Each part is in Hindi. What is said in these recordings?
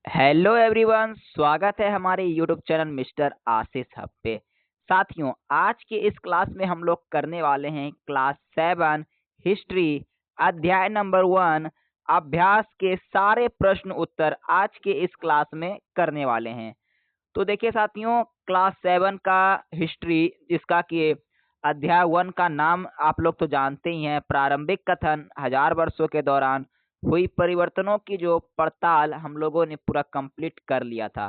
हेलो एवरीवन, स्वागत है हमारे यूट्यूब चैनल मिस्टर आशीष हब पे। साथियों, आज के इस क्लास में हम लोग करने वाले हैं क्लास 7 हिस्ट्री अध्याय नंबर 1 अभ्यास के सारे प्रश्न उत्तर आज के इस क्लास में करने वाले हैं। तो देखिए साथियों, क्लास 7 का हिस्ट्री जिसका कि अध्याय 1 का नाम आप लोग तो जानते ही हैं, प्रारंभिक कथन 1000 वर्षों के दौरान हुई परिवर्तनों की जो पड़ताल हम लोगों ने पूरा कंप्लीट कर लिया था।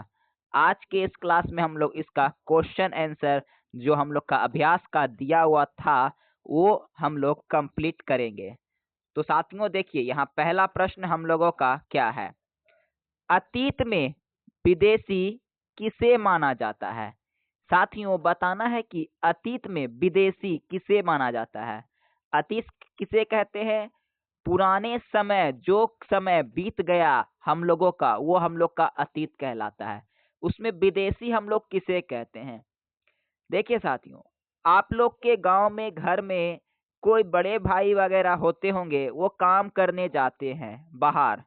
आज के इस क्लास में हम लोग इसका क्वेश्चन आंसर जो हम लोग का अभ्यास का दिया हुआ था वो हम लोग कंप्लीट करेंगे। तो साथियों देखिए, यहाँ पहला प्रश्न हम लोगों का क्या है। अतीत में विदेशी किसे माना जाता है। साथियों बताना है कि अतीत में विदेशी किसे माना जाता है। अतीत किसे कहते हैं? पुराने समय, जो समय बीत गया हम लोगों का, वो हम लोग का अतीत कहलाता है। उसमें विदेशी हम लोग किसे कहते हैं? देखिए साथियों, आप लोग के गांव में घर में कोई बड़े भाई वगैरह होते होंगे, वो काम करने जाते हैं बाहर।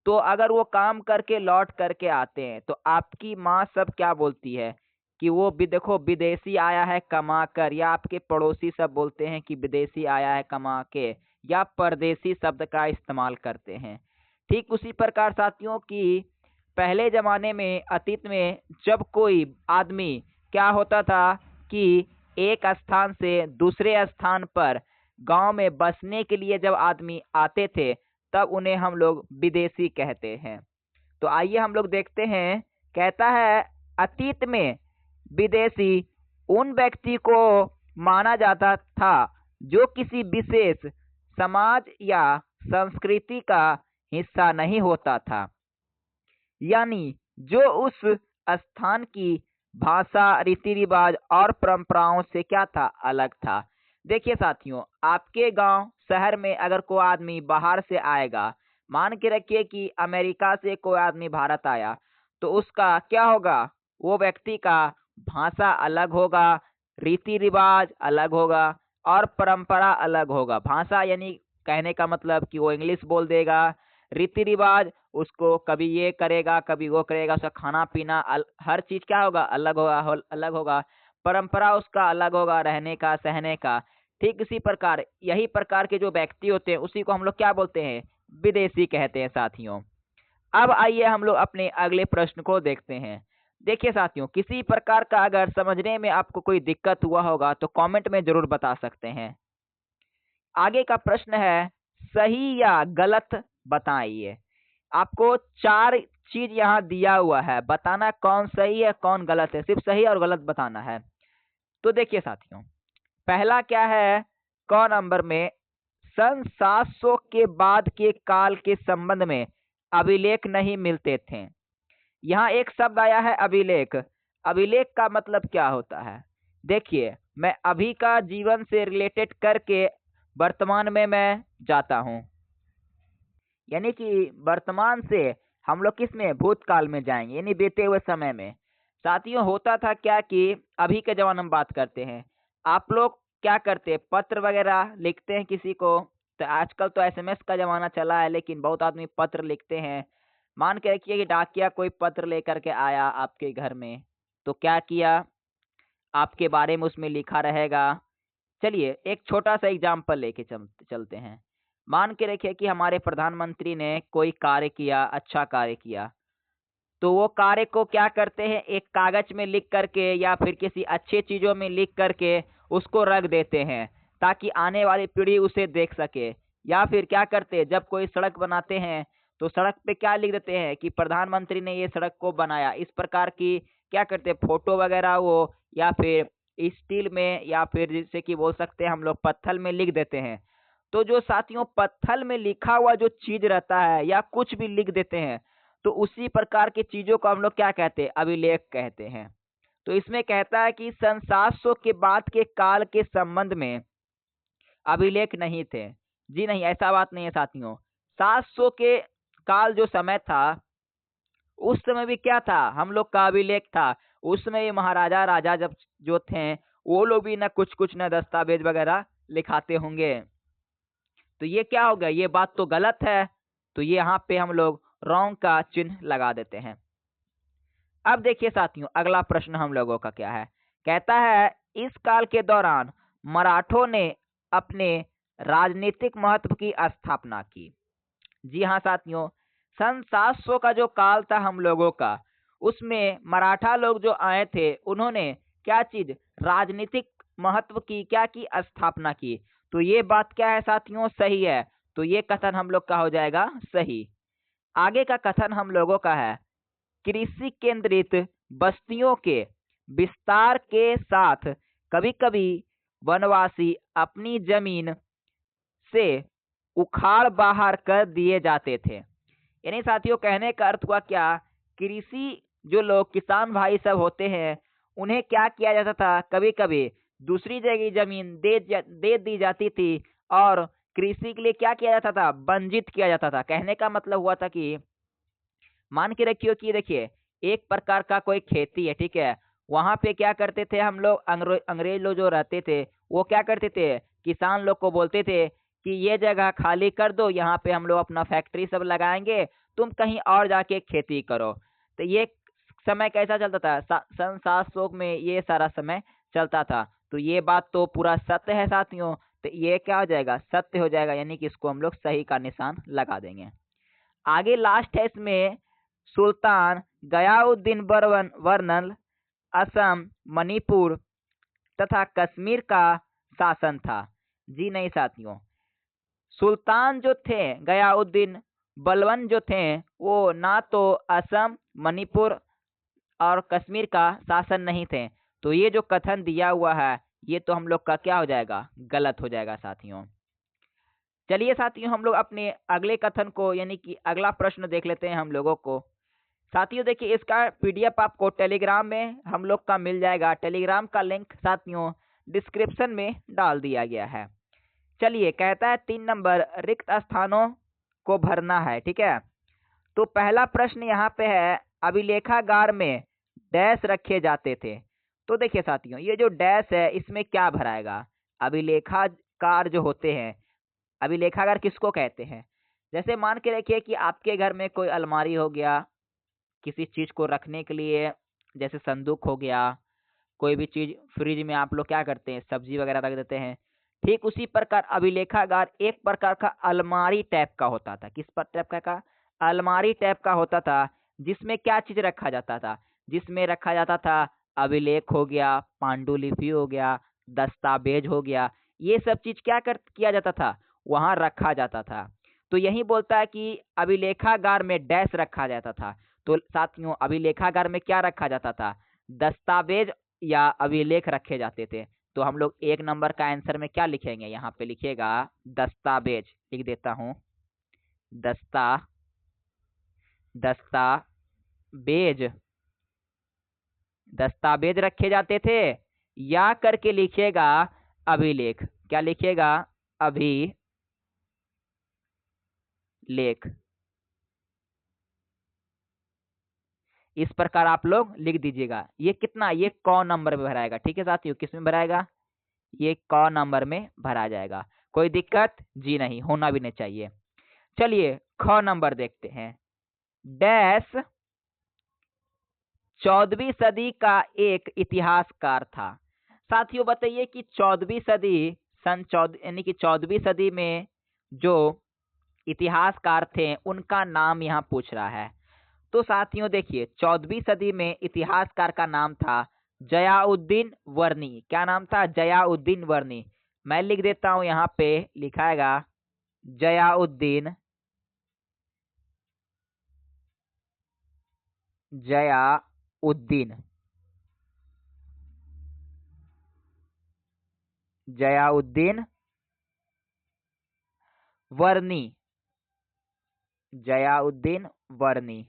तो अगर वो काम करके लौट करके आते हैं तो आपकी माँ सब क्या बोलती है कि वो भी देखो विदेशी आया है कमा कर, या आपके पड़ोसी सब बोलते हैं कि विदेशी आया है कमा के, या परदेसी शब्द का इस्तेमाल करते हैं। ठीक उसी प्रकार साथियों की पहले जमाने में, अतीत में, जब कोई आदमी क्या होता था कि एक स्थान से दूसरे स्थान पर गांव में बसने के लिए जब आदमी आते थे तब उन्हें हम लोग विदेशी कहते हैं। तो आइए हम लोग देखते हैं। कहता है अतीत में विदेशी उन व्यक्ति को माना जाता था जो किसी विशेष समाज या संस्कृति का हिस्सा नहीं होता था, यानी जो उस स्थान की भाषा, रीति रिवाज और परंपराओं से क्या था, अलग था। देखिए साथियों, आपके गांव शहर में अगर कोई आदमी बाहर से आएगा, मान के रखिए कि अमेरिका से कोई आदमी भारत आया, तो उसका क्या होगा, वो व्यक्ति का भाषा अलग होगा, रीति रिवाज अलग होगा और परंपरा अलग होगा। भाषा यानी कहने का मतलब कि वो इंग्लिश बोल देगा। रीति रिवाज, उसको कभी ये करेगा कभी वो करेगा, उसका खाना पीना हर चीज क्या होगा, अलग होगा, अलग होगा। परंपरा उसका अलग होगा, रहने का, सहने का। ठीक इसी प्रकार यही प्रकार के जो व्यक्ति होते हैं उसी को हम लोग क्या बोलते हैं, विदेशी कहते हैं साथियों। अब आइए हम लोग अपने अगले प्रश्न को देखते हैं। देखिए साथियों, किसी प्रकार का अगर समझने में आपको कोई दिक्कत हुआ होगा तो कमेंट में जरूर बता सकते हैं। आगे का प्रश्न है, सही या गलत बताइए। आपको 4 चीज यहाँ दिया हुआ है, बताना कौन सही है कौन गलत है, सिर्फ सही और गलत बताना है। तो देखिए साथियों, पहला क्या है, क नंबर में, सन 700 के बाद के काल के संबंध में अभिलेख नहीं मिलते थे। यहाँ एक शब्द आया है अभिलेख। अभिलेख का मतलब क्या होता है? देखिए, मैं अभी का जीवन से रिलेटेड करके वर्तमान में मैं जाता हूँ, यानी कि वर्तमान से हम लोग किस में, भूतकाल में जाएंगे, यानी बीते हुए समय में। साथियों होता था क्या कि अभी के जमाने में बात करते हैं, आप लोग क्या करते हैं, पत्र वगैरह लिखते हैं किसी को। तो आजकल तो एसएमएस का जमाना चला है, लेकिन बहुत आदमी पत्र लिखते हैं। मान के रखिए कि डाकिया कोई पत्र लेकर के आया आपके घर में, तो क्या किया, आपके बारे में उसमें लिखा रहेगा। चलिए एक छोटा सा एग्जाम्पल लेके चलते हैं। मान के रखिए कि हमारे प्रधानमंत्री ने कोई कार्य किया, अच्छा कार्य किया, तो वो कार्य को क्या करते हैं, एक कागज में लिख करके या फिर किसी अच्छे चीजों में लिख करके उसको रख देते हैं ताकि आने वाली पीढ़ी उसे देख सके। या फिर क्या करते हैं, जब कोई सड़क बनाते हैं तो सड़क पे क्या लिख देते हैं कि प्रधानमंत्री ने ये सड़क को बनाया। इस प्रकार की क्या करते हैं, फोटो वगैरह वो, या फिर स्टील में, या फिर जिससे कि बोल सकते हैं हम लोग पत्थर में लिख देते हैं। तो जो साथियों पत्थर में लिखा हुआ जो चीज रहता है या कुछ भी लिख देते हैं, तो उसी प्रकार की चीजों को हम लोग क्या कहते हैं, अभिलेख कहते हैं। तो इसमें कहता है कि सन 700 के बाद के काल के संबंध में अभिलेख नहीं थे। जी नहीं, ऐसा बात नहीं है साथियों। 700 के काल जो समय था, उस समय भी क्या था, हम लोग का अभिलेख था। उस समय ये महाराजा राजा जब जो थे, वो लोग भी ना कुछ कुछ ना दस्तावेज वगैरह लिखाते होंगे। तो ये क्या हो गया, ये बात तो गलत है। तो ये यहाँ पे हम लोग रॉन्ग का चिन्ह लगा देते हैं। अब देखिए साथियों, अगला प्रश्न हम लोगों का क्या है। कहता है इस काल के दौरान मराठों ने अपने राजनीतिक महत्व की स्थापना की। जी हाँ साथियों, सन 700 का जो काल था हम लोगों का, उसमें मराठा लोग जो आए थे उन्होंने क्या चीज, राजनीतिक महत्व की क्या की, स्थापना की। तो ये बात क्या है साथियों, सही है। तो ये कथन हम लोग का हो जाएगा सही। आगे का कथन हम लोगों का है कृषि केंद्रित बस्तियों के विस्तार के साथ कभी कभी वनवासी अपनी जमीन से उखाड़ बाहर कर दिए जाते थे। यानी साथियों कहने का अर्थ हुआ क्या, कृषि जो लोग किसान भाई सब होते हैं उन्हें क्या किया जाता था, कभी कभी दूसरी जगह जमीन दे दी जाती थी और कृषि के लिए क्या किया जाता था, वंचित किया जाता था। कहने का मतलब हुआ था कि मान के रखियो कि देखिए एक प्रकार का कोई खेती है, ठीक है, वहां पे क्या करते थे हम लोग, अंग्रेज लोग जो रहते थे वो क्या करते थे, किसान लोग को बोलते थे कि ये जगह खाली कर दो, यहाँ पे हम लोग अपना फैक्ट्री सब लगाएंगे, तुम कहीं और जाके खेती करो। तो ये समय कैसा चलता था, सन 700 में ये सारा समय चलता था। तो ये बात तो पूरा सत्य है साथियों। तो ये क्या हो जाएगा, सत्य हो जाएगा, यानी कि इसको हम लोग सही का निशान लगा देंगे। आगे लास्ट है इसमें, सुल्तान गयाउद्दीन वर्नल असम, मणिपुर तथा कश्मीर का शासन था। जी नहीं साथियों, सुल्तान जो थे गयाउद्दीन बलवन जो थे वो ना तो असम, मणिपुर और कश्मीर का शासन नहीं थे। तो ये जो कथन दिया हुआ है ये तो हम लोग का क्या हो जाएगा, गलत हो जाएगा साथियों। चलिए साथियों हम लोग अपने अगले कथन को यानी कि अगला प्रश्न देख लेते हैं हम लोगों को। साथियों देखिए इसका पीडीएफ आपको टेलीग्राम में हम लोग का मिल जाएगा। टेलीग्राम का लिंक साथियों डिस्क्रिप्शन में डाल दिया गया है। चलिए कहता है 3 नंबर रिक्त स्थानों को भरना है, ठीक है। तो पहला प्रश्न यहाँ पे है अभिलेखागार में डैश रखे जाते थे। तो देखिए साथियों ये जो डैश है इसमें क्या भराएगा, अभिलेखागार जो होते हैं, अभिलेखागार किसको कहते हैं, जैसे मान के रखिए कि आपके घर में कोई अलमारी हो गया किसी चीज को रखने के लिए, जैसे संदूक हो गया, कोई भी चीज फ्रिज में आप लोग क्या करते हैं सब्जी वगैरह रख देते हैं, ठीक उसी प्रकार अभिलेखागार एक प्रकार का अलमारी टाइप का होता था। किस पर टाइप का, अलमारी टाइप का होता था, जिसमें क्या चीज रखा जाता था, जिसमें रखा जाता था अभिलेख हो गया, पांडुलिपि हो गया, दस्तावेज हो गया, ये सब चीज क्या किया जाता था, वहां रखा जाता था। तो यही बोलता है कि अभिलेखागार में डैश रखा जाता था। तो साथियों अभिलेखागार में क्या रखा जाता था, दस्तावेज या अभिलेख रखे जाते थे। तो हम लोग 1 नंबर का आंसर में क्या लिखेंगे, यहाँ पे लिखिएगा दस्तावेज, लिख देता हूँ दस्तावेज, दस्तावेज रखे जाते थे, या करके लिखिएगा अभिलेख, क्या लिखिएगा, अभिलेख। इस प्रकार आप लोग लिख दीजिएगा। ये कितना, ये क नंबर में भराएगा, ठीक है साथियों, किस में भराएगा, ये क नंबर में भरा जाएगा। कोई दिक्कत जी नहीं, होना भी नहीं चाहिए। चलिए ख नंबर देखते हैं। डैश 14वीं सदी का एक इतिहासकार था। साथियों बताइए कि 14वीं सदी, सन 14 यानी कि 14वीं सदी में जो इतिहासकार थे उनका नाम यहाँ पूछ रहा है। तो साथियों देखिए 14वीं सदी में इतिहासकार का नाम था जयाउद्दीन वर्नी। क्या नाम था, जयाउद्दीन वर्नी। मैं लिख देता हूं, यहाँ पे लिखाएगा जयाउद्दीन जयाउद्दीन वर्नी, जयाउद्दीन वर्नी।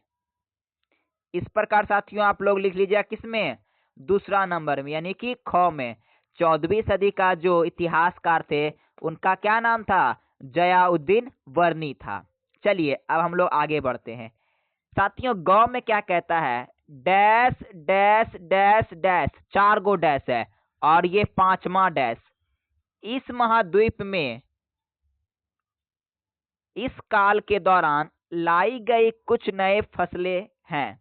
इस प्रकार साथियों आप लोग लिख लीजिए किसमें, दूसरा नंबर में, यानी कि ख में। 14वीं सदी का जो इतिहासकार थे उनका क्या नाम था, जयाउद्दीन वर्नी था। चलिए अब हम लोग आगे बढ़ते हैं। साथियों गौ में क्या कहता है, डैश डैश डैश डैश, 4 गो डैश है और ये 5वां डैश। इस महाद्वीप में इस काल के दौरान लाई गई कुछ नए फसलें हैं।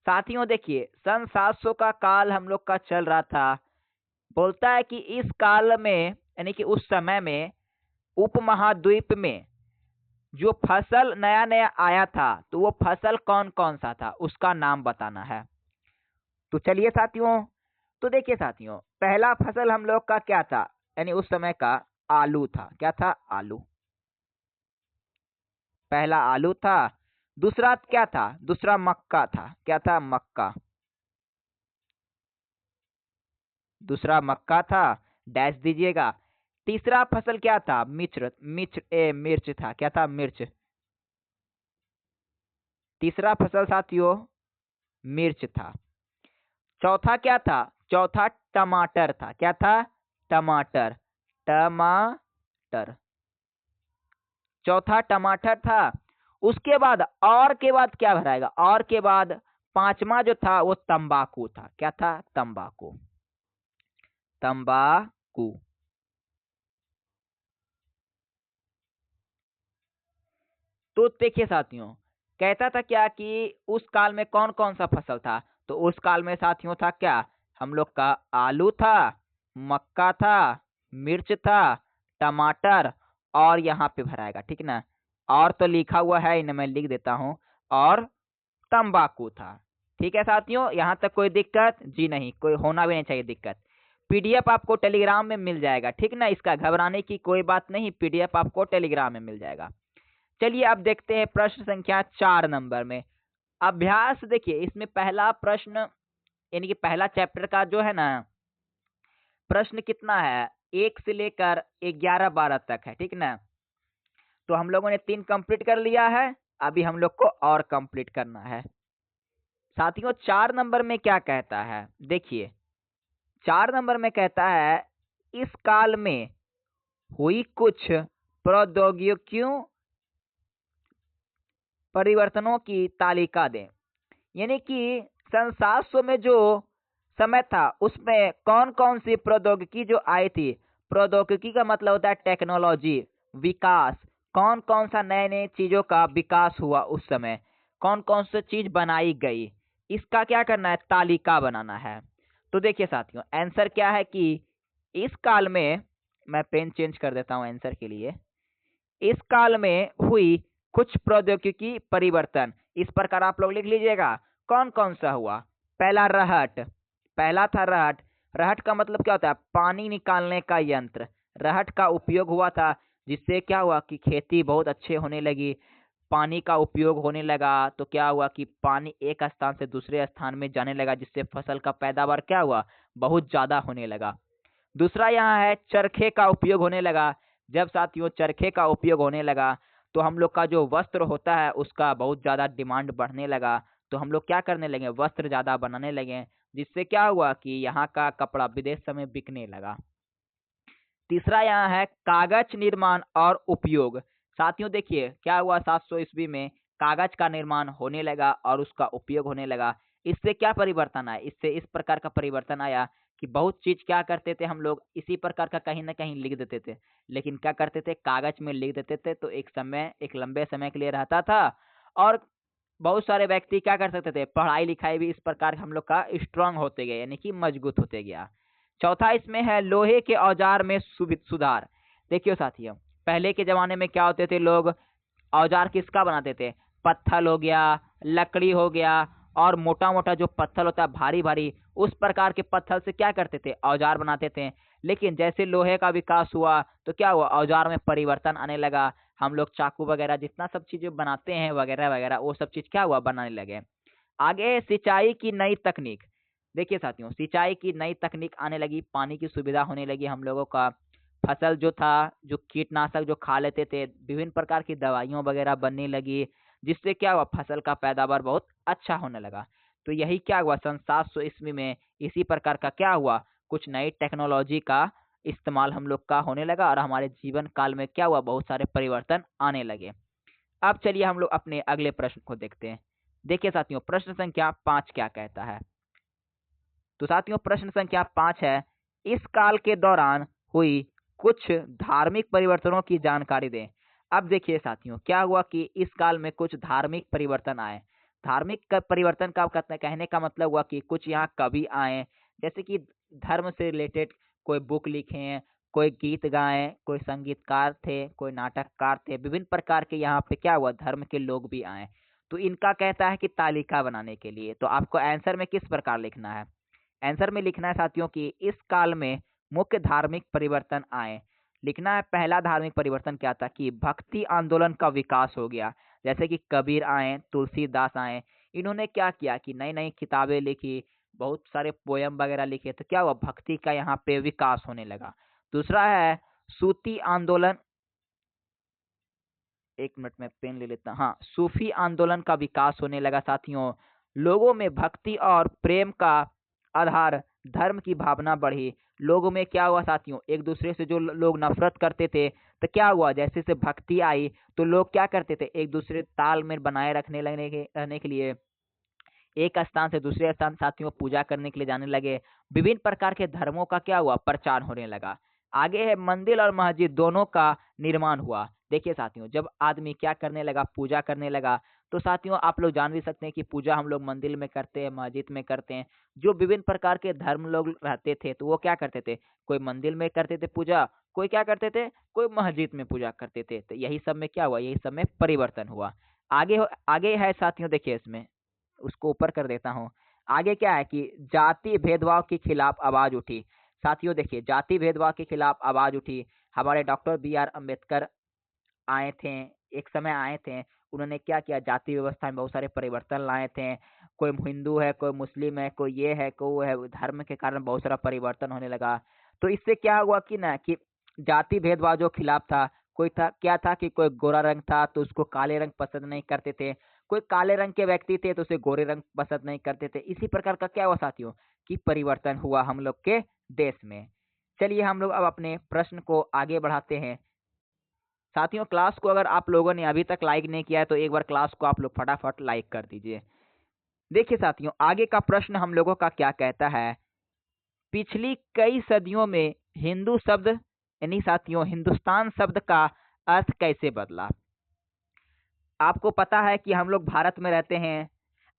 साथियों देखिए, सन 700 का काल हम लोग का चल रहा था। बोलता है कि इस काल में यानी कि उस समय में उपमहाद्वीप में जो फसल नया नया आया था, तो वो फसल कौन कौन सा था उसका नाम बताना है। तो चलिए साथियों, तो देखिए साथियों, पहला फसल हम लोग का क्या था, यानी उस समय का आलू था। क्या था? आलू। पहला आलू था। दूसरा क्या था? दूसरा मक्का था। क्या था? मक्का। दूसरा मक्का था, डैश दीजिएगा। तीसरा फसल क्या था? मिर्च था। क्या था? मिर्च। तीसरा फसल साथियों मिर्च था। चौथा क्या था? चौथा टमाटर था। क्या था? टमाटर। टमाटर। चौथा टमाटर था। उसके बाद और के बाद क्या भराएगा? और के बाद पांचवा जो था वो तंबाकू था। क्या था? तंबाकू। तंबाकू। तो देखिए साथियों, कहता था क्या कि उस काल में कौन कौन सा फसल था। तो उस काल में साथियों था क्या? हम लोग का आलू था, मक्का था, मिर्च था, टमाटर, और यहाँ पे भराएगा। ठीक ना? और तो लिखा हुआ है, इन्हें मैं लिख देता हूँ। और तंबाकू था। ठीक है साथियों, यहाँ तक कोई दिक्कत? जी नहीं, कोई होना भी नहीं चाहिए दिक्कत। पीडीएफ आपको टेलीग्राम में मिल जाएगा। ठीक ना? इसका घबराने की कोई बात नहीं, पीडीएफ आपको टेलीग्राम में मिल जाएगा। चलिए अब देखते हैं प्रश्न संख्या 4 नंबर में अभ्यास। देखिए इसमें पहला प्रश्न यानी कि पहला चैप्टर का जो है ना प्रश्न कितना है, 1 से लेकर 11 12 तक है। ठीक ना? तो हम लोगों ने 3 कंप्लीट कर लिया है, अभी हम लोग को और कंप्लीट करना है। साथियों 4 नंबर में क्या कहता है, देखिए 4 नंबर में कहता है इस काल में हुई कुछ प्रौद्योगिकियों परिवर्तनों की तालिका दें। यानी कि सन 700 में जो समय था उसमें कौन कौन सी प्रौद्योगिकी जो आई थी। प्रौद्योगिकी का मतलब होता है टेक्नोलॉजी, विकास। कौन कौन सा नए नए चीजों का विकास हुआ उस समय, कौन कौन सी चीज बनाई गई, इसका क्या करना है? तालिका बनाना है। तो देखिए साथियों, आंसर क्या है कि इस काल में, मैं पेन चेंज कर देता हूं आंसर के लिए। इस काल में हुई कुछ प्रौद्योगिकी परिवर्तन, इस प्रकार आप लोग लिख लीजिएगा। कौन कौन सा हुआ? पहला रहट। पहला था रहट। रहट का मतलब क्या होता है? पानी निकालने का यंत्र। रहट का उपयोग हुआ था, जिससे क्या हुआ कि खेती बहुत अच्छे होने लगी। पानी का उपयोग होने लगा तो क्या हुआ कि पानी एक स्थान से दूसरे स्थान में जाने लगा, जिससे फसल का पैदावार क्या हुआ? बहुत ज्यादा होने लगा। दूसरा यहाँ है चरखे का उपयोग होने लगा। जब साथियों चरखे का उपयोग होने लगा तो हम लोग का जो वस्त्र होता है उसका बहुत ज्यादा डिमांड बढ़ने लगा। तो हम लोग क्या करने लगे? वस्त्र ज्यादा बनाने लगे, जिससे क्या हुआ कि यहाँ का कपड़ा विदेश में बिकने लगा। तीसरा यहाँ है कागज निर्माण और उपयोग। साथियों देखिए क्या हुआ, 700 ईस्वी में कागज का निर्माण होने लगा और उसका उपयोग होने लगा। इससे क्या परिवर्तन आया? इससे इस प्रकार का परिवर्तन आया कि बहुत चीज क्या करते थे हम लोग, इसी प्रकार का कहीं ना कहीं लिख देते थे। लेकिन क्या करते थे? कागज में लिख देते थे, तो एक लंबे समय के लिए रहता था। और बहुत सारे व्यक्ति क्या कर सकते थे? पढ़ाई लिखाई भी इस प्रकार हम लोग का स्ट्रांग होते गए, यानी कि मजबूत होते गया। चौथा इसमें है लोहे के औजार में सुधार। देखियो साथियों, पहले के जमाने में क्या होते थे लोग? औजार किसका बनाते थे? पत्थर हो गया, लकड़ी हो गया, और मोटा मोटा जो पत्थर होता है भारी भारी, उस प्रकार के पत्थर से क्या करते थे? औजार बनाते थे। लेकिन जैसे लोहे का विकास हुआ तो क्या हुआ? औजार में परिवर्तन आने लगा। हम लोग चाकू वगैरह जितना सब चीजें बनाते हैं वगैरह वगैरह, वो सब चीज क्या हुआ? बनाने लगे। आगे सिंचाई की नई तकनीक। देखिए साथियों, सिंचाई की नई तकनीक आने लगी, पानी की सुविधा होने लगी हम लोगों का। फसल जो था, जो कीटनाशक जो खा लेते थे, विभिन्न प्रकार की दवाइयों वगैरह बनने लगी, जिससे क्या हुआ? फसल का पैदावार बहुत अच्छा होने लगा। तो यही क्या हुआ, सन 700 ईस्वी में इसी प्रकार का क्या हुआ? कुछ नई टेक्नोलॉजी का इस्तेमाल हम लोग का होने लगा और हमारे जीवन काल में क्या हुआ? बहुत सारे परिवर्तन आने लगे। अब चलिए हम लोग अपने अगले प्रश्न को देखते हैं। देखिए साथियों, प्रश्न संख्या 5 क्या कहता है। तो साथियों प्रश्न संख्या 5 है, इस काल के दौरान हुई कुछ धार्मिक परिवर्तनों की जानकारी दें। अब देखिए साथियों, क्या हुआ कि इस काल में कुछ धार्मिक परिवर्तन आए। परिवर्तन का कहने का मतलब हुआ कि कुछ यहाँ कवि आए, जैसे कि धर्म से रिलेटेड कोई बुक लिखे हैं, कोई गीत गाए, कोई संगीतकार थे, कोई नाटककार थे, विभिन्न प्रकार के यहाँ पे क्या हुआ धर्म के लोग भी आए। तो इनका कहता है कि तालिका बनाने के लिए, तो आपको आंसर में किस प्रकार लिखना है? आंसर में लिखना है साथियों कि इस काल में मुख्य धार्मिक परिवर्तन आए। लिखना है पहला धार्मिक परिवर्तन क्या था कि भक्ति आंदोलन का विकास हो गया। जैसे कि कबीर आए, तुलसीदास आए, इन्होंने क्या किया कि नई नई किताबें लिखी, बहुत सारे पोयम वगैरह लिखे, तो क्या हुआ भक्ति का यहाँ पे विकास होने लगा। दूसरा है सूती आंदोलन, एक मिनट में पेन ले लेता, हाँ, सूफी आंदोलन का विकास होने लगा साथियों। लोगों में भक्ति और प्रेम का आधार धर्म की भावना बढ़ी। लोगों में क्या हुआ साथियों, एक दूसरे से जो लोग नफरत करते थे, तो क्या हुआ जैसे से भक्ति आई तो लोग क्या करते थे, एक दूसरे तालमेल बनाए रहने के लिए एक स्थान से दूसरे स्थान साथियों पूजा करने के लिए जाने लगे। विभिन्न प्रकार के धर्मों का क्या हुआ प्रचार होने लगा। आगे है मंदिर और मस्जिद दोनों का निर्माण हुआ। देखिए साथियों, जब आदमी क्या करने लगा, पूजा करने लगा, तो साथियों आप लोग जान भी सकते हैं कि पूजा हम लोग मंदिर में करते हैं, मस्जिद में करते हैं। जो विभिन्न प्रकार के धर्म लोग रहते थे तो वो क्या करते थे, कोई मंदिर में करते थे पूजा, कोई क्या करते थे, कोई मस्जिद में पूजा करते थे। तो यही सब में क्या हुआ, यही सब में परिवर्तन हुआ। आगे है साथियों, देखिए इसमें उसको ऊपर कर देता हूँ। आगे क्या है कि जाति भेदभाव के खिलाफ आवाज उठी। साथियों देखिए, जाति भेदभाव के खिलाफ आवाज उठी। हमारे डॉक्टर बी आर अम्बेडकर आए थे, एक समय आए थे। उन्होंने क्या किया, जाति व्यवस्था में बहुत सारे परिवर्तन लाए थे। कोई हिंदू है, कोई मुस्लिम है, कोई ये है, कोई वो है, धर्म के कारण बहुत सारा परिवर्तन होने लगा। तो इससे क्या हुआ कि ना कि जाति भेदभाव जो खिलाफ था, कोई था क्या था कि कोई गोरा रंग था तो उसको काले रंग पसंद नहीं करते थे, कोई काले रंग के व्यक्ति थे तो उसे गोरे रंग पसंद नहीं करते थे। इसी प्रकार का क्या हुआ साथियों कि परिवर्तन हुआ हम लोग के देश में। चलिए हम लोग अब अपने प्रश्न को आगे बढ़ाते हैं। साथियों क्लास को अगर आप लोगों ने अभी तक लाइक नहीं किया है तो एक बार क्लास को आप लोग फटाफट लाइक कर दीजिए। देखिए साथियों, आगे का प्रश्न हम लोगों का क्या कहता है, पिछली कई सदियों में हिंदू शब्द यानी साथियों हिंदुस्तान शब्द का अर्थ कैसे बदला। आपको पता है कि हम लोग भारत में रहते हैं,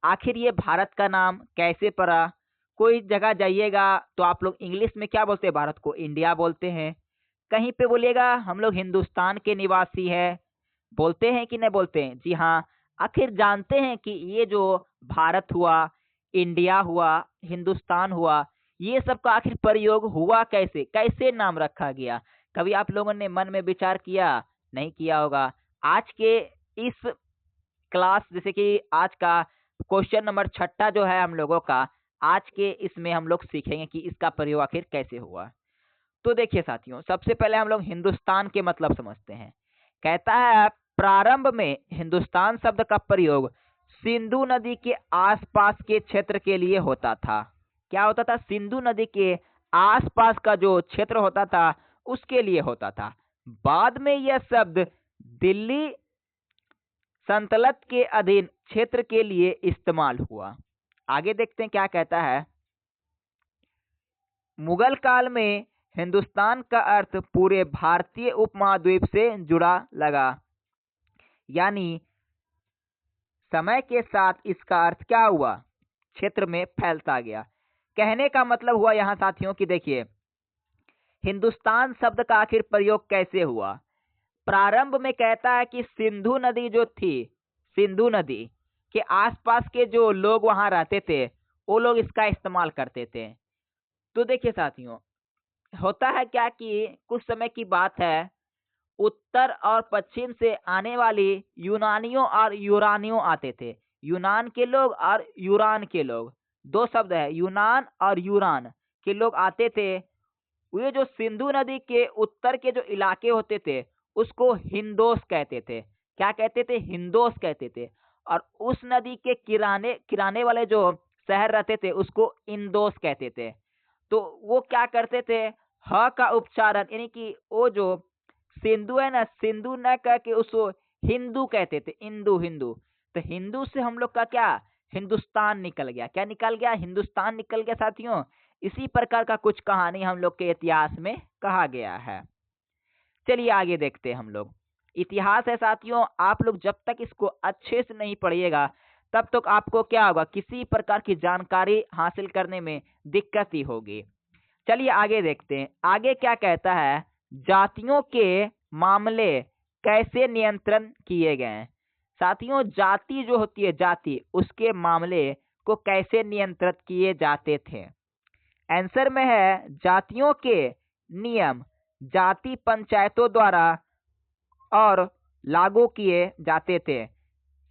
आखिर ये भारत का नाम कैसे पड़ा। कोई जगह जाइएगा तो आप लोग इंग्लिश में क्या बोलते हैं, भारत को इंडिया बोलते हैं। कहीं पे बोलिएगा हम लोग हिंदुस्तान के निवासी है, बोलते हैं कि नहीं बोलते हैं? जी हाँ। आखिर जानते हैं कि ये जो भारत हुआ, इंडिया हुआ, हिंदुस्तान हुआ, ये सब का आखिर प्रयोग हुआ कैसे, कैसे नाम रखा गया? कभी आप लोगों ने मन में विचार किया? नहीं किया होगा। आज के इस क्लास जैसे कि आज का क्वेश्चन नंबर 6 जो है हम लोगों का, आज के इसमें हम लोग सीखेंगे कि इसका प्रयोग आखिर कैसे हुआ। तो देखिए साथियों, सबसे पहले हम लोग हिंदुस्तान के मतलब समझते हैं। कहता है प्रारंभ में हिंदुस्तान शब्द का प्रयोग सिंधु नदी के आसपास के क्षेत्र के लिए होता था। क्या होता था, सिंधु नदी के आसपास का जो क्षेत्र होता था उसके लिए होता था। बाद में यह शब्द दिल्ली सल्तनत के अधीन क्षेत्र के लिए इस्तेमाल हुआ। आगे देखते हैं क्या कहता है, मुगल काल में हिंदुस्तान का अर्थ पूरे भारतीय उपमहाद्वीप से जुड़ा लगा, यानी समय के साथ इसका अर्थ क्या हुआ, क्षेत्र में फैलता गया। कहने का मतलब हुआ यहाँ साथियों कि देखिए हिंदुस्तान शब्द का आखिर प्रयोग कैसे हुआ। प्रारंभ में कहता है कि सिंधु नदी जो थी, सिंधु नदी के आसपास के जो लोग वहां रहते थे वो लोग इसका इस्तेमाल करते थे। तो देखिए साथियों, होता है क्या कि कुछ समय की बात है, उत्तर और पश्चिम से आने वाली यूनानियों और यूरानियों आते थे। यूनान के लोग और यूरान के लोग, दो शब्द है, यूनान और यूरान के लोग आते थे। ये जो सिंधु नदी के उत्तर के जो इलाके होते थे उसको हिंदोस कहते थे। क्या कहते थे, हिंदोस कहते थे। और उस नदी के किराने किराने वाले जो शहर रहते थे उसको इंदोस कहते थे। तो वो क्या करते थे, ह का उच्चारण यानी कि वो जो सिंधु है ना, सिंधु न कह के उसको हिंदू कहते थे, इंदू हिंदू। तो हिंदू से हम लोग का क्या, हिंदुस्तान निकल गया। क्या निकल गया, हिंदुस्तान निकल गया साथियों। इसी प्रकार का कुछ कहानी हम लोग के इतिहास में कहा गया है। चलिए आगे देखते हैं हम लोग। इतिहास है साथियों, आप लोग जब तक इसको अच्छे से नहीं पढ़िएगा तब तक आपको क्या होगा, किसी प्रकार की जानकारी हासिल करने में दिक्कत ही होगी। चलिए आगे देखते हैं, आगे क्या कहता है, जातियों के मामले कैसे नियंत्रण किए गए हैं। साथियों, जाति जो होती है, जाति, उसके मामले को कैसे नियंत्रित किए जाते थे। आंसर में है, जातियों के नियम जाति पंचायतों द्वारा और लागू किए जाते थे।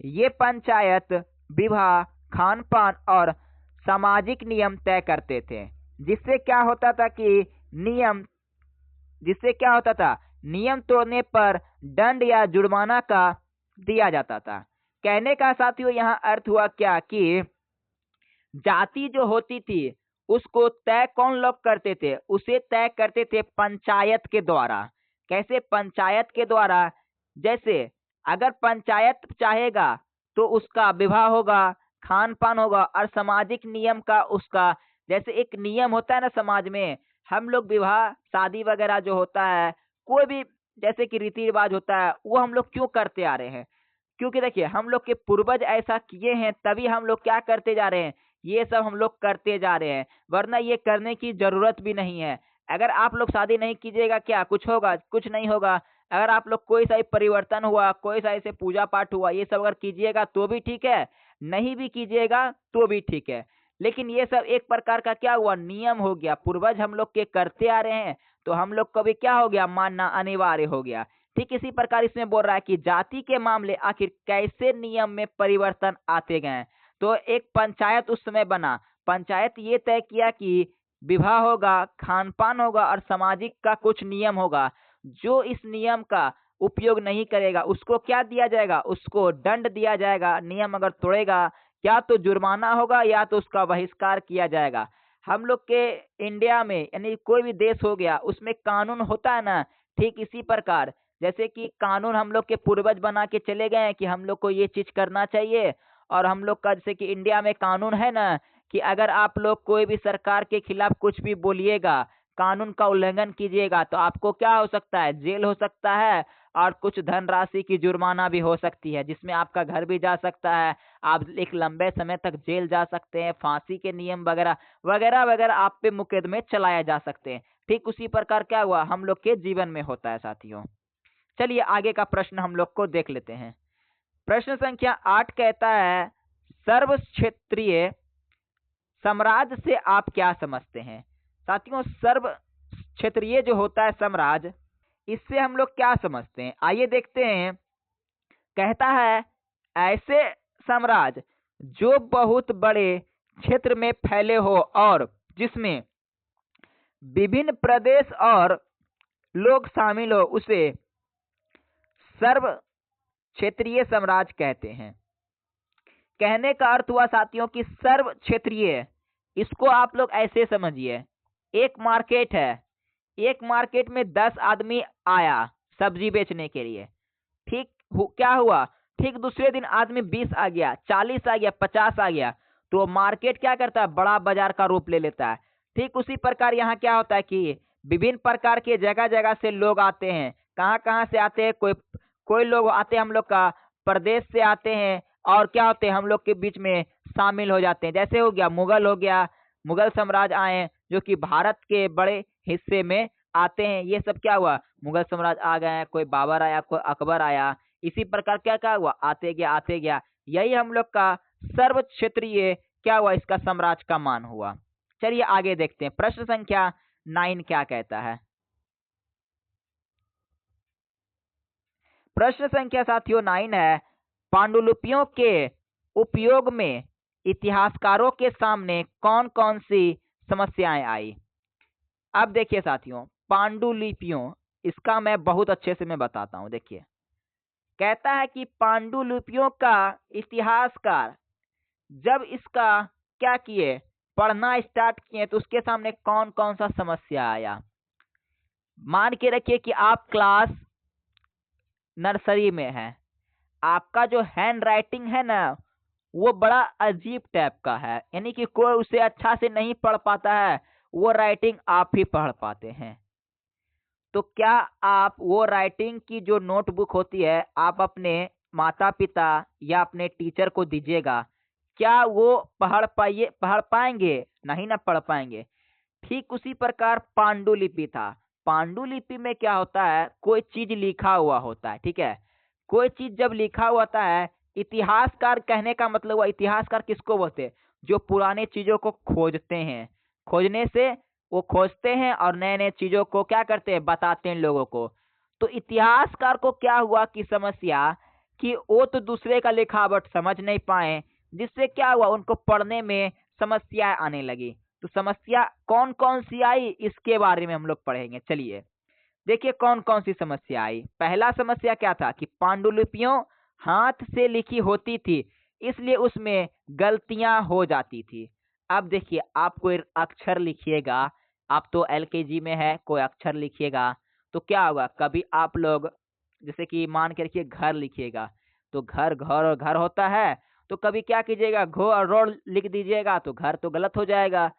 ये पंचायत विवाह, खान पान और सामाजिक नियम तय करते थे, जिससे क्या होता था कि नियम तोड़ने पर दंड या जुर्माना का दिया जाता था। कहने का साथियों यहाँ अर्थ हुआ क्या कि जाति जो होती थी उसको तय कौन लोग करते थे, उसे तय करते थे पंचायत के द्वारा। कैसे? पंचायत के द्वारा। जैसे अगर पंचायत चाहेगा तो उसका विवाह होगा, खान पान होगा और सामाजिक नियम का उसका, जैसे एक नियम होता है ना समाज में, हम लोग विवाह शादी वगैरह जो होता है, कोई भी जैसे कि रीति रिवाज होता है, वो हम लोग क्यों करते आ रहे हैं? क्योंकि देखिए हम लोग के पूर्वज ऐसा किए हैं, तभी हम लोग क्या करते जा रहे हैं, ये सब हम लोग करते जा रहे हैं, वरना ये करने की जरूरत भी नहीं है। अगर आप लोग शादी नहीं कीजिएगा, क्या कुछ होगा? कुछ नहीं होगा। अगर आप लोग कोई सा भी परिवर्तन हुआ, कोई सा ऐसे पूजा पाठ हुआ, ये सब अगर कीजिएगा तो भी ठीक है, नहीं भी कीजिएगा तो भी ठीक है। लेकिन ये सब एक प्रकार का क्या हुआ, नियम हो गया, पूर्वज हम लोग के करते आ रहे हैं, तो हम लोग को भी क्या हो गया, मानना अनिवार्य हो गया। ठीक इसी प्रकार इसमें बोल रहा है कि जाति के मामले आखिर कैसे नियम में परिवर्तन आते गए। तो एक पंचायत उस समय बना, पंचायत ये तय किया कि विवाह होगा, खान पान होगा और सामाजिक का कुछ नियम होगा। जो इस नियम का उपयोग नहीं करेगा उसको क्या दिया जाएगा, उसको दंड दिया जाएगा। नियम अगर तोड़ेगा या तो जुर्माना होगा या तो उसका बहिष्कार किया जाएगा। हम लोग के इंडिया में यानी कोई भी देश हो गया, उसमें कानून होता है ना, ठीक इसी प्रकार जैसे कि कानून हम लोग के पूर्वज बना के चले गए हैं कि हम लोग को ये चीज करना चाहिए। और हम लोग का जैसे कि इंडिया में कानून है ना कि अगर आप लोग कोई भी सरकार के खिलाफ कुछ भी बोलिएगा, कानून का उल्लंघन कीजिएगा, तो आपको क्या हो सकता है, जेल हो सकता है और कुछ धनराशि की जुर्माना भी हो सकती है, जिसमें आपका घर भी जा सकता है, आप एक लंबे समय तक जेल जा सकते हैं, फांसी के नियम वगैरह वगैरह वगैरह आप पे मुकदमे चलाए जा सकते हैं। ठीक उसी प्रकार क्या हुआ, हम लोग के जीवन में होता है साथियों। चलिए आगे का प्रश्न हम लोग को देख लेते हैं। प्रश्न संख्या 8 कहता है, सर्व क्षेत्रीय साम्राज्य से आप क्या समझते हैं। साथियों, सर्व क्षेत्रीय जो होता है साम्राज्य, इससे हम लोग क्या समझते हैं, आइए देखते हैं। कहता है, ऐसे साम्राज्य जो बहुत बड़े क्षेत्र में फैले हो और जिसमें विभिन्न प्रदेश और लोग शामिल हो, उसे सर्व क्षेत्रीय साम्राज्य कहते हैं। कहने का अर्थ हुआ साथियों कि सर्व क्षेत्रीय, इसको आप लोग ऐसे समझिए, एक मार्केट है, एक मार्केट में 10 आदमी आया सब्जी बेचने के लिए। ठीक क्या हुआ, ठीक दूसरे दिन आदमी 20 आ गया, 40 आ गया, 50 आ गया, तो मार्केट क्या करता है, बड़ा बाजार का रूप ले लेता है। ठीक उसी प्रकार यहाँ क्या होता है कि विभिन्न प्रकार के जगह जगह से लोग आते हैं। कहाँ कहाँ से आते हैं, कोई लोग आते हैं हम लोग का प्रदेश से आते हैं और क्या होते हैं, हम लोग के बीच में शामिल हो जाते हैं। जैसे हो गया मुगल, हो गया मुगल साम्राज्य आए जो कि भारत के बड़े हिस्से में आते हैं। ये सब क्या हुआ, मुगल साम्राज्य आ गए, कोई बाबर आया, कोई अकबर आया, इसी प्रकार क्या क्या हुआ, आते गया आते गया। यही हम लोग का सर्व क्षेत्रीय क्या हुआ, इसका साम्राज्य का मान हुआ। चलिए आगे देखते हैं, प्रश्न संख्या 9 क्या कहता है। प्रश्न संख्या साथियों 9 है, पांडुलिपियों के उपयोग में इतिहासकारों के सामने कौन कौन सी समस्याएं आई। अब देखिए साथियों, पांडुलिपियों, इसका मैं बहुत अच्छे से मैं बताता हूं। देखिए कहता है कि पांडुलिपियों का इतिहासकार जब इसका क्या किए, पढ़ना स्टार्ट किए, तो उसके सामने कौन कौन सा समस्या आया। मान के रखिए कि आप क्लास नर्सरी में है, आपका जो हैंड राइटिंग है ना वो बड़ा अजीब टाइप का है, यानी कि कोई उसे अच्छा से नहीं पढ़ पाता है, वो राइटिंग आप ही पढ़ पाते हैं। तो क्या आप वो राइटिंग की जो नोटबुक होती है आप अपने माता पिता या अपने टीचर को दीजिएगा, क्या वो पढ़ पाएंगे? नहीं ना पढ़ पाएंगे। ठीक उसी प्रकार पांडुलिपि था। पांडुलिपि में क्या होता है, कोई चीज लिखा हुआ होता है, ठीक है। कोई चीज जब लिखा हुआ होता है, इतिहासकार कहने का मतलब हुआ, इतिहासकार किसको बोलते हैं? जो पुराने चीजों को खोजते हैं। खोजने से वो खोजते हैं और नए नए चीजों को क्या करते हैं, बताते हैं लोगों को। तो इतिहासकार को क्या हुआ कि समस्या कि वो तो दूसरे का लिखावट समझ नहीं पाए, जिससे क्या हुआ उनको पढ़ने में समस्याएं आने लगी। तो समस्या कौन कौन सी आई इसके बारे में हम लोग पढ़ेंगे। चलिए देखिए कौन कौन सी समस्या आई। पहला समस्या क्या था कि पांडुलिपियों हाथ से लिखी होती थी, इसलिए उसमें गलतियां हो जाती थी। अब देखिए आप कोई अक्षर लिखिएगा, आप तो एलकेजी में है, कोई अक्षर लिखिएगा तो क्या होगा, कभी आप लोग जैसे कि मान के रखिए घर लिखिएगा, तो घर घर और घर होता है, तो कभी क्या कीजिएगा घो और रो लिख दीजिएगा तो घर तो गलत हो जाएगा।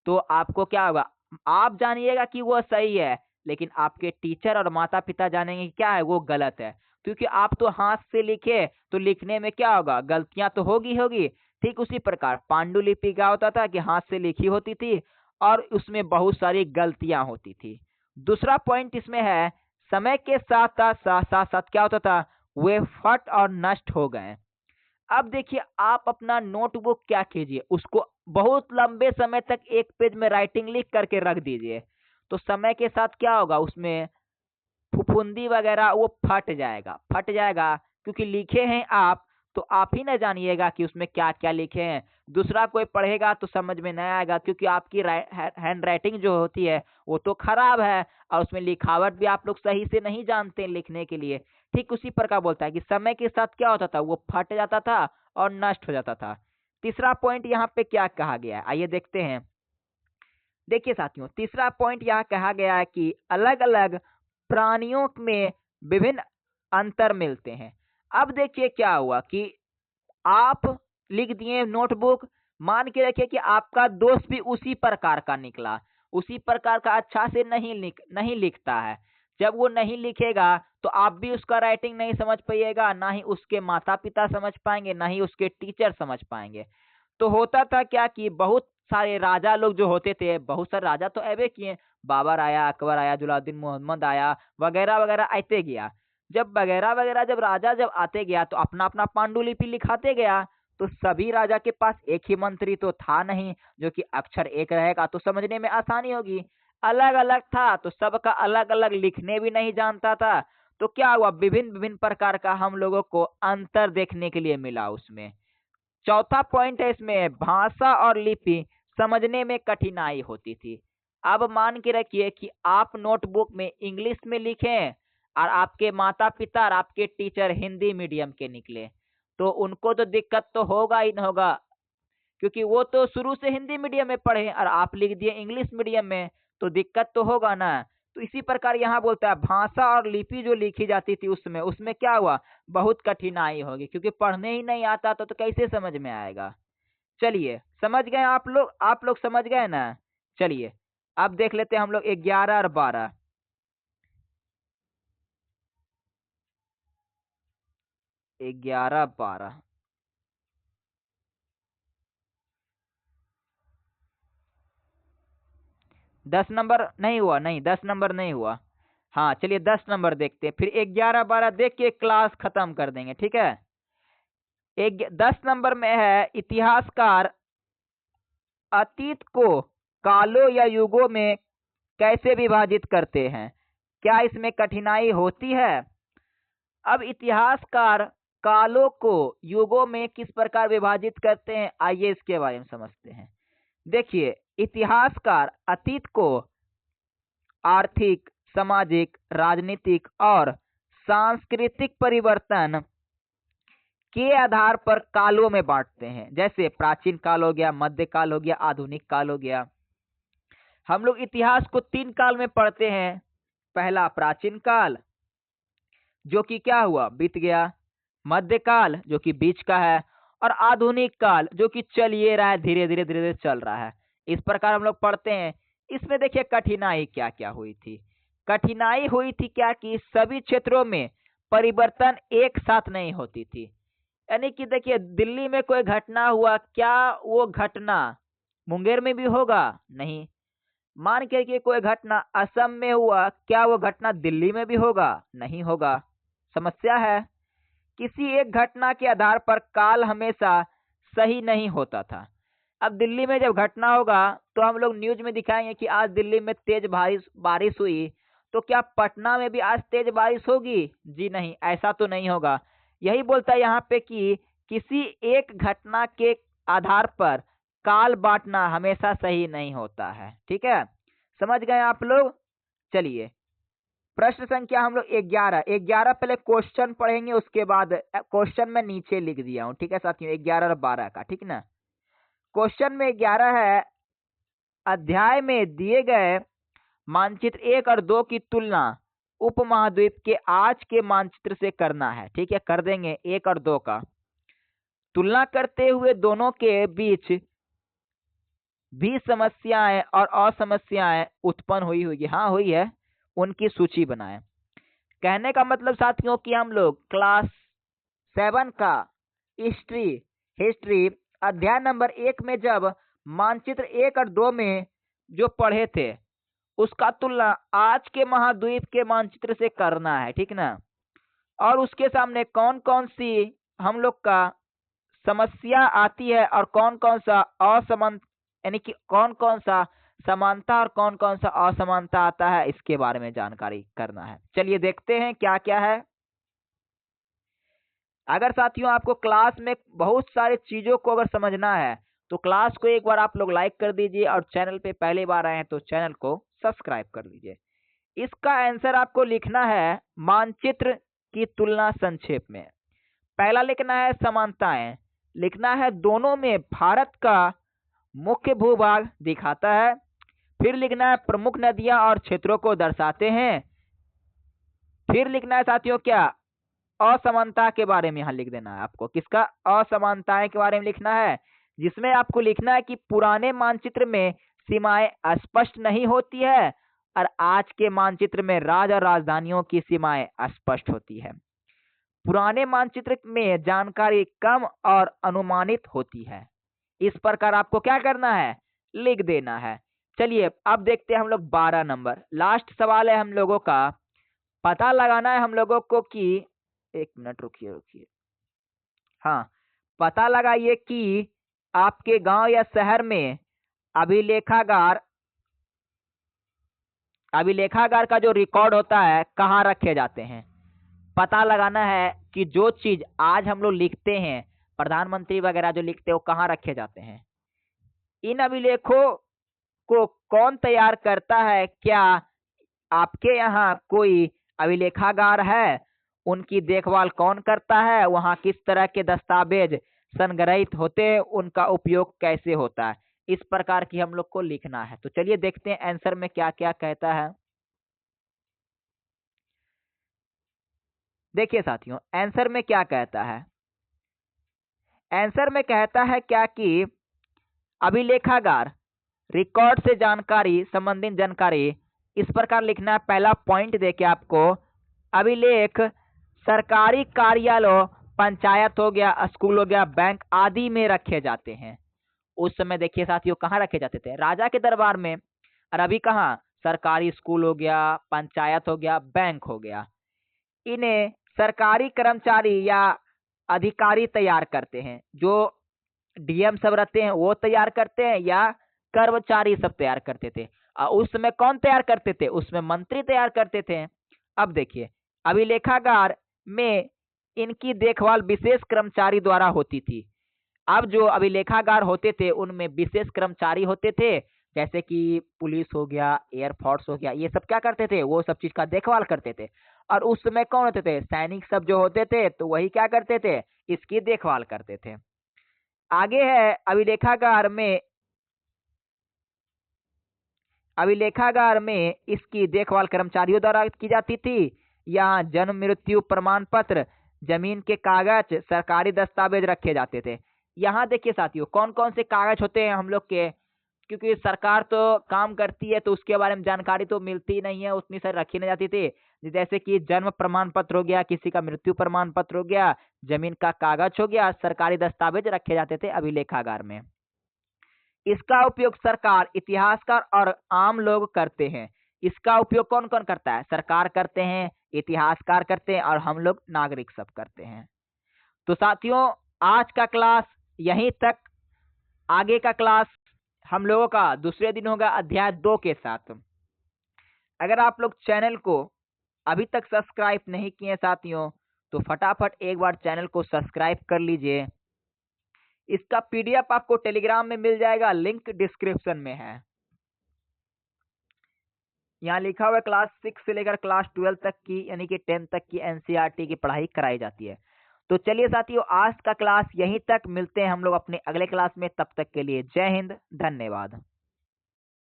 तो आपको क्या होगा, आप जानिएगा कि वो सही है, लेकिन आपके टीचर और माता पिता जानेंगे कि क्या है वो गलत है, क्योंकि आप तो हाथ से लिखे तो लिखने में क्या होगा, गलतियां तो होगी होगी। ठीक उसी प्रकार पांडुलिपि क्या होता था कि हाथ से लिखी होती थी और उसमें बहुत सारी गलतियां होती थी। दूसरा पॉइंट इसमें है, समय के साथ साथ क्या होता था, वे फट और नष्ट हो गए। अब देखिए आप अपना नोटबुक क्या कीजिए, उसको बहुत लंबे समय तक एक पेज में राइटिंग लिख करके रख दीजिए, तो समय के साथ क्या होगा, उसमें फुफुंदी वगैरह वो फट जाएगा, क्योंकि लिखे हैं आप, तो आप ही ना जानिएगा कि उसमें क्या क्या लिखे हैं। दूसरा कोई पढ़ेगा तो समझ में नहीं आएगा, क्योंकि आपकी हैंड राइटिंग जो होती है वो तो खराब है और उसमें लिखावट भी आप लोग सही से नहीं जानते लिखने के लिए। ठीक उसी प्रकार बोलता है कि समय के साथ क्या होता था, वो फट जाता था और नष्ट हो जाता था। तीसरा पॉइंट यहाँ पे क्या कहा गया है, आइए देखते हैं। देखिए साथियों, तीसरा पॉइंट यहाँ कहा गया है कि अलग अलग प्राणियों में विभिन्न अंतर मिलते हैं। अब देखिए क्या हुआ कि आप लिख दिए नोटबुक, मान के रखिए कि आपका दोस्त भी उसी प्रकार का निकला, उसी प्रकार का अच्छा से नहीं लिखता है। जब वो नहीं लिखेगा तो आप भी उसका राइटिंग नहीं समझ पाइएगा, ना ही उसके माता पिता समझ पाएंगे, ना ही उसके टीचर समझ पाएंगे। तो होता था क्या कि बहुत सारे राजा लोग जो होते थे, बहुत सारे राजा तो ऐबे किए, बाबर आया, अकबर आया, जलालुद्दीन मोहम्मद आया, वगैरह वगैरह आते गया। जब वगैरह वगैरह जब राजा जब आते गया तो अपना अपना पांडुलिपि लिखाते गया। तो सभी राजा के पास एक ही मंत्री तो था नहीं, जो कि अक्षर एक रहेगा तो समझने में आसानी होगी। अलग अलग था तो सबका अलग अलग लिखने भी नहीं जानता था। तो क्या हुआ, विभिन्न विभिन्न प्रकार का हम लोगों को अंतर देखने के लिए मिला उसमें। चौथा पॉइंट है इसमें, भाषा और लिपि समझने में कठिनाई होती थी। अब मान के रखिए कि आप नोटबुक में इंग्लिश में लिखें और आपके माता पिता और आपके टीचर हिंदी मीडियम के निकले, तो उनको तो दिक्कत तो होगा ही न होगा, क्योंकि वो तो शुरू से हिंदी मीडियम में पढ़े और आप लिख दिए इंग्लिश मीडियम में, तो दिक्कत तो होगा ना। तो इसी प्रकार यहाँ बोलता है भाषा और लिपि जो लिखी जाती थी उसमें उसमें क्या हुआ, बहुत कठिनाई होगी, क्योंकि पढ़ने ही नहीं आता तो कैसे समझ में आएगा। चलिए समझ गए आप लोग समझ गए ना। चलिए अब देख लेते हैं हम लोग 11 और 12। 11 12 10 नंबर नहीं हुआ, नहीं 10 नंबर नहीं हुआ। हाँ चलिए 10 नंबर देखते हैं, फिर 11 12 देख के क्लास खत्म कर देंगे, ठीक है। 10 नंबर में है, इतिहासकार अतीत को कालों या युगों में कैसे विभाजित करते हैं, क्या इसमें कठिनाई होती है? अब इतिहासकार कालों को युगों में किस प्रकार विभाजित करते हैं, आइए इसके बारे में समझते हैं। देखिए इतिहासकार अतीत को आर्थिक, सामाजिक, राजनीतिक और सांस्कृतिक परिवर्तन के आधार पर कालों में बांटते हैं। जैसे प्राचीन काल हो गया, मध्यकाल हो गया, आधुनिक काल हो गया। हम लोग इतिहास को 3 काल में पढ़ते हैं। पहला प्राचीन काल, जो कि क्या हुआ, बीत गया। मध्यकाल जो कि बीच का है, और आधुनिक काल जो कि चल ये रहा है, धीरे धीरे धीरे धीरे चल रहा है। इस प्रकार हम लोग पढ़ते हैं। इसमें देखिए कठिनाई क्या क्या हुई थी। कठिनाई हुई थी क्या कि सभी क्षेत्रों में परिवर्तन एक साथ नहीं होती थी। यानी कि देखिए, दिल्ली में कोई घटना हुआ, क्या वो घटना मुंगेर में भी होगा? नहीं। मान के कि कोई घटना असम में हुआ, क्या वो घटना दिल्ली में भी होगा? नहीं होगा। समस्या है, किसी एक घटना के आधार पर काल हमेशा सही नहीं होता था। अब दिल्ली में जब घटना होगा तो हम लोग न्यूज में दिखाएंगे कि आज दिल्ली में तेज बारिश हुई, तो क्या पटना में भी आज तेज बारिश होगी? जी नहीं, ऐसा तो नहीं होगा। यही बोलता है यहाँ पे कि किसी एक घटना के आधार पर काल बांटना हमेशा सही नहीं होता है। ठीक है, समझ गए आप लोग? चलिए, प्रश्न संख्या हम लोग 11 पहले क्वेश्चन पढ़ेंगे, उसके बाद क्वेश्चन में नीचे लिख दिया हूँ। ठीक है साथियों, 11 और 12 का, ठीक ना। क्वेश्चन में 11 है, अध्याय में दिए गए मानचित्र 1 और 2 की तुलना उपमहाद्वीप के आज के मानचित्र से करना है। ठीक है, कर देंगे 1 और 2 का। तुलना करते हुए दोनों के बीच भी समस्याएं और असमस्याएं उत्पन्न हुई होगी। हाँ, हुई है, उनकी सूची बनाएं। कहने का मतलब साथियों कि हम लोग क्लास 7 का हिस्ट्री अध्याय नंबर 1 में जब मानचित्र 1 और 2 में जो पढ़े थे, उसका तुलना आज के महाद्वीप के मानचित्र से करना है। ठीक ना। और उसके सामने कौन कौन सी हम लोग का समस्या आती है और कौन कौन सा यानी कि कौन कौन सा समानता और कौन कौन सा असमानता आता है, इसके बारे में जानकारी करना है। चलिए देखते हैं क्या क्या है। अगर साथियों आपको क्लास में बहुत सारी चीजों को अगर समझना है तो क्लास को एक बार आप लोग लाइक कर दीजिए और चैनल पे पहली बार आए हैं तो चैनल को सब्सक्राइब कर दीजिए। इसका आंसर आपको लिखना है मानचित्र की तुलना संक्षेप में। पहला लिखना है समानताएं, लिखना है दोनों में भारत का मुख्य भूभाग दिखाता है। फिर लिखना है प्रमुख नदियां और क्षेत्रों को दर्शाते हैं। फिर लिखना है साथियों क्या, असमानता के बारे में यहाँ लिख देना है आपको। किसका? असमानताएं के बारे में लिखना है, जिसमें आपको लिखना है कि पुराने मानचित्र में सीमाएं स्पष्ट नहीं होती है और आज के मानचित्र में राज्य और राजधानियों की सीमाएं स्पष्ट होती है। पुराने मानचित्र में जानकारी कम और अनुमानित होती है। इस प्रकार आपको क्या करना है, लिख देना है। चलिए अब देखते हैं हम लोग 12 नंबर, लास्ट सवाल है हम लोगों का। पता लगाना है हम लोगों को कि, एक मिनट रुकिए। हाँ, पता लगाइए कि आपके गांव या शहर में अभिलेखागार का जो रिकॉर्ड होता है कहाँ रखे जाते हैं। पता लगाना है कि जो चीज आज हम लोग लिखते हैं, प्रधानमंत्री वगैरह जो लिखते हैं, वो कहाँ रखे जाते हैं। इन अभिलेखों को कौन तैयार करता है? क्या आपके यहाँ कोई अभिलेखागार है? उनकी देखभाल कौन करता है? वहाँ किस तरह के दस्तावेज संग्रहित होते हैं? उनका उपयोग कैसे होता है? इस प्रकार की हम लोग को लिखना है। तो चलिए देखते हैं आंसर में क्या क्या कहता है। देखिए साथियों, आंसर में क्या कहता है। आंसर में कहता है क्या कि अभिलेखागार रिकॉर्ड से जानकारी, संबंधित जानकारी इस प्रकार लिखना है। पहला पॉइंट देके आपको, अभिलेख सरकारी कार्यालयों, पंचायत हो गया, स्कूल हो गया, बैंक आदि में रखे जाते हैं। उस समय देखिए साथियों कहाँ रखे जाते थे? राजा के दरबार में। और अभी कहाँ? सरकारी स्कूल हो गया, पंचायत हो गया, बैंक हो गया। इन्हें सरकारी कर्मचारी या अधिकारी तैयार करते हैं। जो डीएम सब रहते हैं वो तैयार करते हैं या कर्मचारी सब तैयार करते थे। उस समय कौन तैयार करते थे? उसमें मंत्री तैयार करते थे। अब देखिए, अभिलेखागार में इनकी देखभाल विशेष कर्मचारी द्वारा होती थी। अब जो अभिलेखागार होते थे उनमें विशेष कर्मचारी होते थे, जैसे कि पुलिस हो गया, एयरफोर्स हो गया, ये सब क्या करते थे? वो सब चीज का देखभाल करते थे। और उस समय कौन होते थे? सैनिक सब जो होते थे, तो वही क्या करते थे? इसकी देखभाल करते थे। आगे है, अभिलेखागार में इसकी देखभाल कर्मचारियों द्वारा की जाती थी। यहाँ जन्म मृत्यु प्रमाण पत्र, जमीन के कागज, सरकारी दस्तावेज रखे जाते थे। यहाँ देखिए साथियों कौन कौन से कागज होते हैं हम लोग के, क्योंकि सरकार तो काम करती है तो उसके बारे में जानकारी तो मिलती ही नहीं है, उतनी सारी रखी नहीं जाती थी। जैसे कि जन्म प्रमाण पत्र हो गया, किसी का मृत्यु प्रमाण पत्र हो गया, जमीन का कागज हो गया, सरकारी दस्तावेज रखे जाते थे अभिलेखागार में। इसका उपयोग सरकार, इतिहासकार और आम लोग करते हैं। इसका उपयोग कौन कौन करता है? सरकार करते हैं, इतिहासकार करते हैं और हम लोग नागरिक सब करते हैं। तो साथियों, आज का क्लास यहीं तक। आगे का क्लास हम लोगों का दूसरे दिन होगा अध्याय 2 के साथ। अगर आप लोग चैनल को अभी तक सब्सक्राइब नहीं किए साथियों, तो फटाफट एक बार चैनल को सब्सक्राइब कर लीजिए। इसका पीडीएफ आपको टेलीग्राम में मिल जाएगा, लिंक डिस्क्रिप्शन में है। यहाँ लिखा हुआ है क्लास 6 से लेकर क्लास 12 तक की यानी कि 10 तक की एनसीईआरटी की पढ़ाई कराई जाती है। तो चलिए साथियों, आज का क्लास यहीं तक। मिलते हैं हम लोग अपने अगले क्लास में, तब तक के लिए जय हिंद, धन्यवाद।